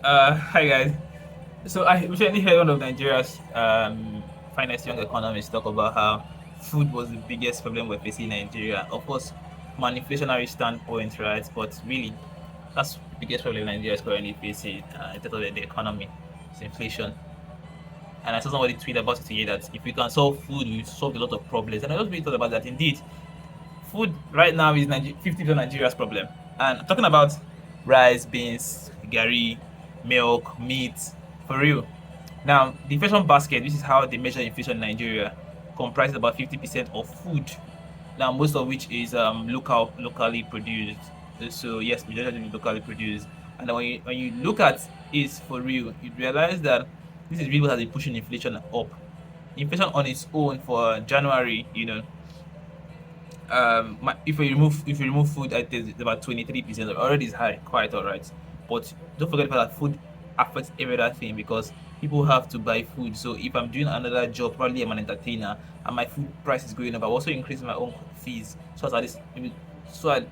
Hi guys. So I recently heard one of Nigeria's finest young economists talk about how food was the biggest problem we're facing in Nigeria. Of course, from an inflationary standpoint, right? But really, that's the biggest problem Nigeria is currently facing in terms of the economy. It's inflation. And I saw somebody tweet about it today that if we can solve food, we've solved a lot of problems. And I just really thought about that. Indeed, food right now is 50% Nigeria's problem. And I'm talking about rice, beans, gari, milk, meat, for real. Now, the inflation basket, this is how they measure inflation in Nigeria, comprises about 50% of food. Now, most of which is locally produced. So yes, majority is locally produced. And then when you look at it for real, you realize that this is really what has been pushing inflation up. Inflation on its own for January, if you remove food, I think it's about 23%. Already is high, quite all right. But don't forget about that food affects every other thing because people have to buy food. So if I'm doing another job, probably I'm an entertainer, and my food price is going up, I'm also increasing my own fees. So as at least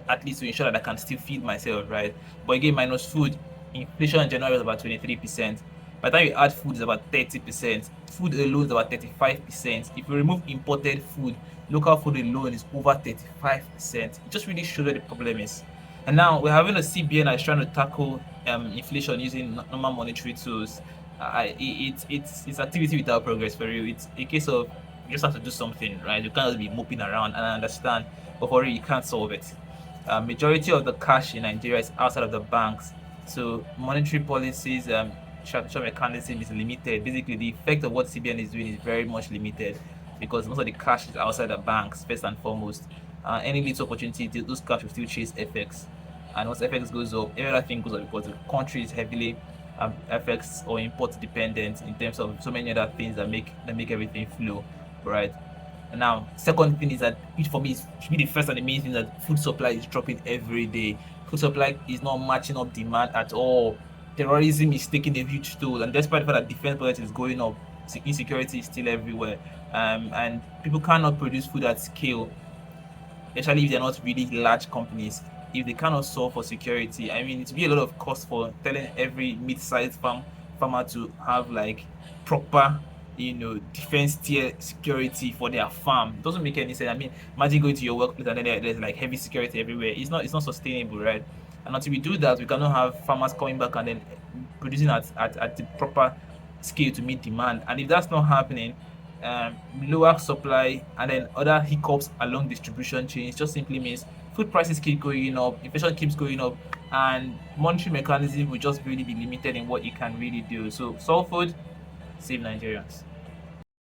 at least to ensure that I can still feed myself, right? But again, minus food, inflation in January was about 23%. By the time you add food, it's about 30%. Food alone is about 35%. If you remove imported food, local food alone is over 35%. It just really shows where the problem is. And now we're having a CBN that's trying to tackle inflation using normal monetary tools. It's activity without progress for real. It's a case of you just have to do something, right? You can't just be moping around, and I understand, but for real, you can't solve it. Majority of the cash in Nigeria is outside of the banks, so monetary policies, structural mechanism is limited. Basically, the effect of what CBN is doing is very much limited because most of the cash is outside the banks first and foremost. Any little opportunity, those cash will still chase FX, and once FX goes up, every other thing goes up because the country is heavily FX or import dependent in terms of so many other things that make everything flow, right? And now, second thing is that which for me should be the first and the main thing, that food supply is dropping every day. Food supply is not matching up demand at all. Terrorism is taking a huge toll, and despite the fact that defense budget is going up, insecurity is still everywhere. And people cannot produce food at scale, especially if they're not really large companies. If they cannot solve for security, I mean, it will be a lot of cost for telling every mid-sized farmer to have like proper, defense tier security for their farm. It doesn't make any sense. I mean, imagine going to your workplace and then there's like heavy security everywhere. It's not sustainable, right? And until we do that, we cannot have farmers coming back and then producing at the proper scale to meet demand. And if that's not happening, lower supply and then other hiccups along distribution chains just simply means food prices keep going up, inflation keeps going up, and monetary mechanism will just really be limited in what it can really do. So solve food, save Nigerians.